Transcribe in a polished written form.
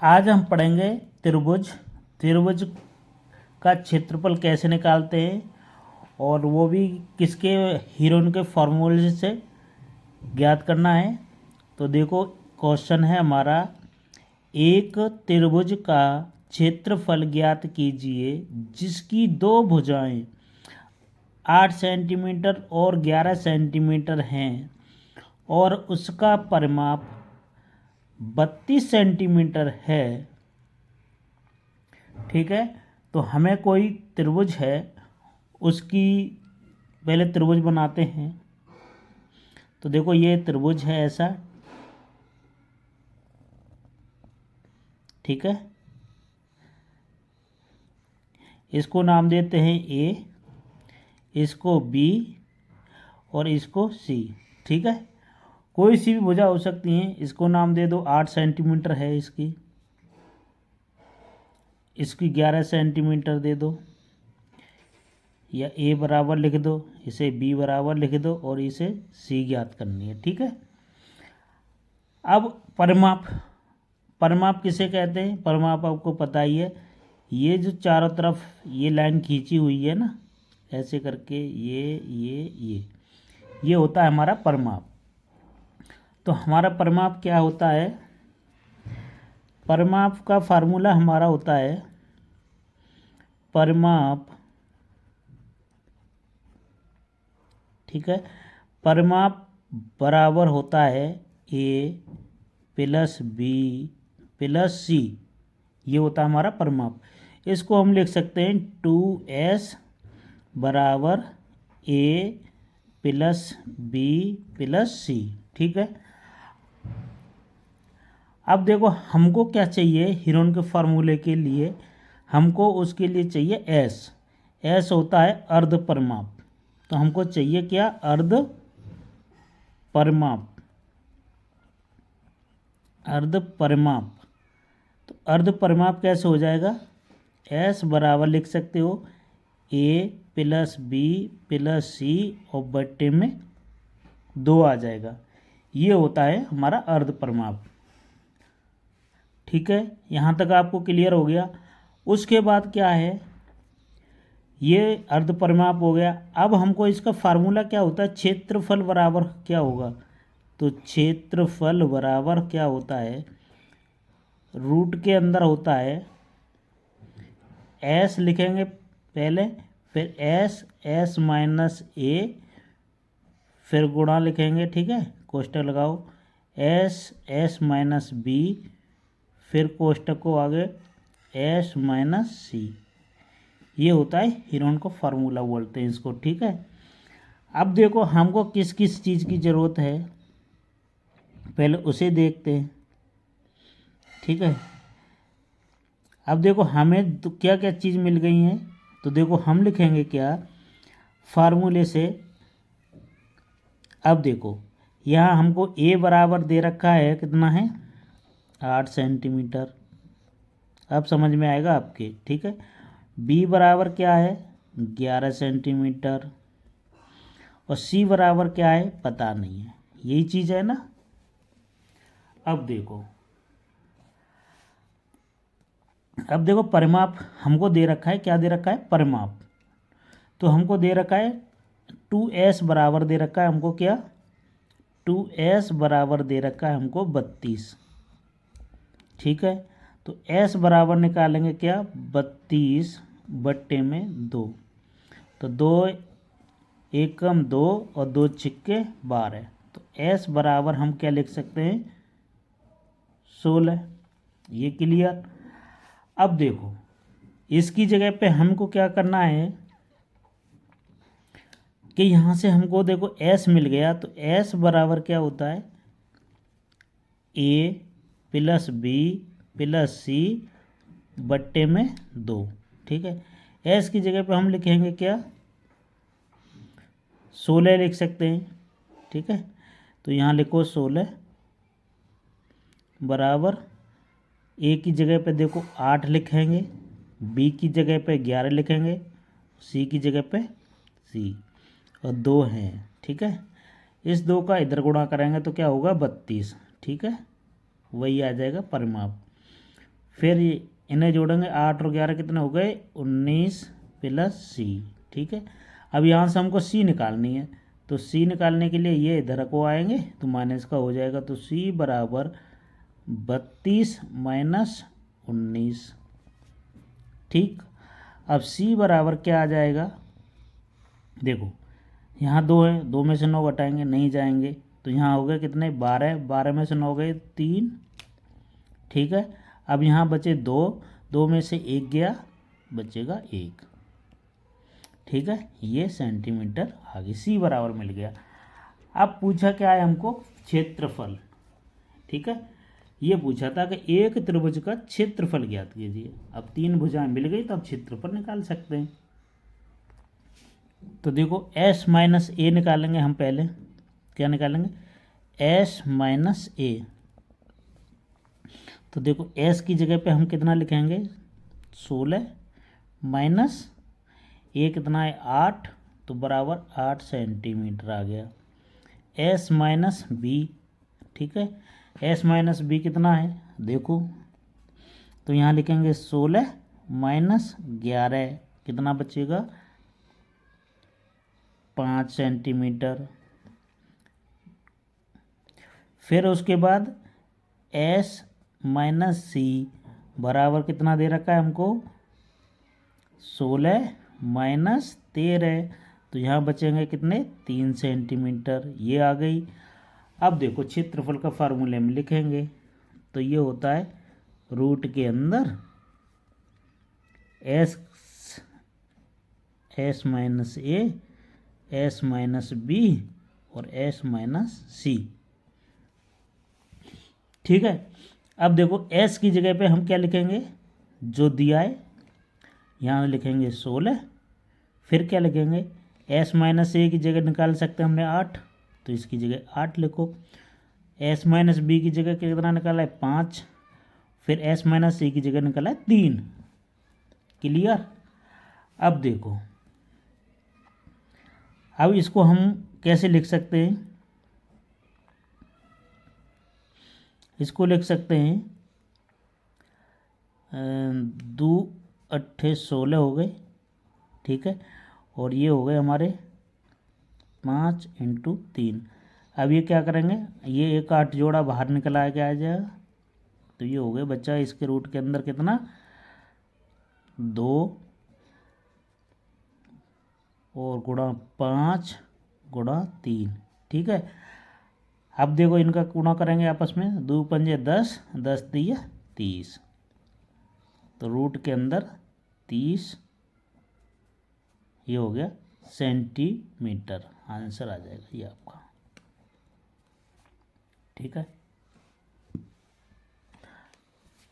आज हम पढ़ेंगे त्रिभुज। त्रिभुज का क्षेत्रफल कैसे निकालते हैं और वो भी किसके हीरोन के फॉर्मूले से ज्ञात करना है। तो देखो क्वेश्चन है हमारा, एक त्रिभुज का क्षेत्रफल ज्ञात कीजिए जिसकी दो भुजाएं 8 सेंटीमीटर और 11 सेंटीमीटर हैं और उसका परिमाप 32 सेंटीमीटर है। ठीक है, तो हमें कोई त्रिभुज है, उसकी पहले त्रिभुज बनाते हैं। तो देखो ये त्रिभुज है ऐसा, ठीक है। इसको नाम देते हैं ए, इसको बी और इसको सी। ठीक है, कोई सी भी भुजा हो सकती है। इसको नाम दे दो 8 सेंटीमीटर है, इसकी 11 सेंटीमीटर दे दो, या ए बराबर लिख दो, इसे बी बराबर लिख दो और इसे सी ज्ञात करनी है। ठीक है, अब परिमाप किसे कहते हैं? परिमाप आपको पता ही है, ये जो चारों तरफ ये लाइन खींची हुई है ना, ऐसे करके ये होता है हमारा परिमाप। तो हमारा परिमाप क्या होता है? परिमाप का फार्मूला हमारा होता है, परिमाप, ठीक है, परिमाप बराबर होता है ए प्लस बी प्लस सी। ये होता है हमारा परिमाप। इसको हम लिख सकते हैं 2s बराबर ए प्लस बी प्लस सी। ठीक है, अब देखो हमको क्या चाहिए हीरोन के फार्मूले के लिए? हमको उसके लिए चाहिए एस होता है अर्ध परिमाप। तो हमको चाहिए क्या? अर्ध परिमाप। अर्ध परिमाप, तो अर्ध परिमाप कैसे हो जाएगा? एस बराबर लिख सकते हो ए प्लस बी प्लस सी और बट्टे में 2 आ जाएगा। ये होता है हमारा अर्ध परिमाप। ठीक है, यहाँ तक आपको क्लियर हो गया। उसके बाद क्या है, ये अर्ध परिमाप हो गया। अब हमको इसका फार्मूला क्या होता है? क्षेत्रफल बराबर क्या होगा? तो क्षेत्रफल बराबर क्या होता है? रूट के अंदर होता है, एस लिखेंगे पहले, फिर एस माइनस ए, फिर गुणा लिखेंगे। ठीक है, कोष्टक लगाओ, एस माइनस बी, फिर कोष्टक को आगे एस माइनस सी। ये होता है हीरोन को फार्मूला बोलते हैं इसको। ठीक है, अब देखो हमको किस किस चीज़ की ज़रूरत है, पहले उसे देखते हैं। ठीक है, अब देखो हमें तो क्या क्या चीज़ मिल गई हैं। तो देखो हम लिखेंगे क्या फार्मूले से। अब देखो यहाँ हमको ए बराबर दे रखा है, कितना है? 8 सेंटीमीटर। अब समझ में आएगा आपके। ठीक है, बी बराबर क्या है? 11 सेंटीमीटर। और सी बराबर क्या है? पता नहीं है। यही चीज़ है ना। अब देखो परिमाप हमको दे रखा है, क्या दे रखा है? परिमाप। तो हमको दे रखा है 2s बराबर दे रखा है हमको, क्या? 2s बराबर दे रखा है हमको 32। ठीक है, तो s बराबर निकालेंगे क्या? 32 बट्टे में 2। तो 2 एकम 2 और 2 छिक्के 12। तो s बराबर हम क्या लिख सकते हैं? 16। ये क्लियर। अब देखो इसकी जगह पे हमको क्या करना है कि यहाँ से हमको देखो s मिल गया। तो s बराबर क्या होता है? a प्लस बी प्लस सी बट्टे में 2। ठीक है, s की जगह पे हम लिखेंगे क्या? 16 लिख सकते हैं। ठीक है, तो यहाँ लिखो 16 बराबर ए की जगह पे देखो 8 लिखेंगे, बी की जगह पे 11 लिखेंगे, सी की जगह पे सी, और 2 हैं। ठीक है, इस 2 का इधर गुणा करेंगे तो क्या होगा? 32। ठीक है, वही आ जाएगा परिमाप। फिर इन्हें जोड़ेंगे, 8 और 11 कितने हो गए, 19 प्लस सी। ठीक है, अब यहाँ से हमको सी निकालनी है, तो सी निकालने के लिए ये इधर को आएंगे तो माइनस का हो जाएगा, तो सी बराबर 32 माइनस 19। ठीक, अब सी बराबर क्या आ जाएगा, देखो यहाँ 2 है, 2 में से 9 घटाएंगे, नहीं जाएंगे, तो यहाँ हो गए कितने, 12, 12 में से 9 गए 3। ठीक है, अब यहाँ बचे 2, 2 में से 1 गया, बचेगा 1। ठीक है, ये सेंटीमीटर आ गई, सी बराबर मिल गया। अब पूछा क्या है हमको, क्षेत्रफल। ठीक है, ये पूछा था कि एक त्रिभुज का क्षेत्रफल ज्ञात कीजिए। अब 3 भुजाएं मिल गई तो अब क्षेत्रफल निकाल सकते हैं। तो देखो एस माइनस ए निकालेंगे हम पहले, क्या निकालेंगे, एस माइनस ए। तो देखो एस की जगह पे हम कितना लिखेंगे, 16 माइनस ए कितना है 8, तो बराबर 8 सेंटीमीटर आ गया। एस माइनस बी, ठीक है, एस माइनस बी कितना है देखो, तो यहाँ लिखेंगे 16 माइनस 11, कितना बचेगा 5 सेंटीमीटर। फिर उसके बाद एस माइनस सी बराबर कितना दे रखा है हमको, 16 माइनस 13, तो यहाँ बचेंगे कितने 3 सेंटीमीटर, ये आ गई। अब देखो क्षेत्रफल का फार्मूले में लिखेंगे, तो ये होता है रूट के अंदर एस, एस माइनस ए, एस माइनस बी और एस माइनस सी। ठीक है, अब देखो एस की जगह पे हम क्या लिखेंगे, जो दिया है यहाँ लिखेंगे 16, फिर क्या लिखेंगे, एस माइनस ए की जगह निकाल सकते हैं हमने 8, तो इसकी जगह 8 लिखो। एस माइनस बी की जगह कितना निकाला है 5, फिर एस माइनस सी की जगह निकाला है 3। क्लियर। अब देखो, अब इसको हम कैसे लिख सकते हैं, इसको लिख सकते हैं 2 अट्ठे 16 हो गए, ठीक है, और ये हो गए हमारे 5 इंटू 3। अब ये क्या करेंगे, ये एक 8 जोड़ा बाहर निकला के आ जाएगा, तो ये हो गए बच्चा इसके रूट के अंदर कितना 2 और गुणा 5 गुणा 3। ठीक है, अब देखो इनका गुणा करेंगे आपस में, 2 पंजे 10, 10 दिया 30, तो रूट के अंदर 30, ये हो गया सेंटीमीटर, आंसर आ जाएगा ये आपका। ठीक है।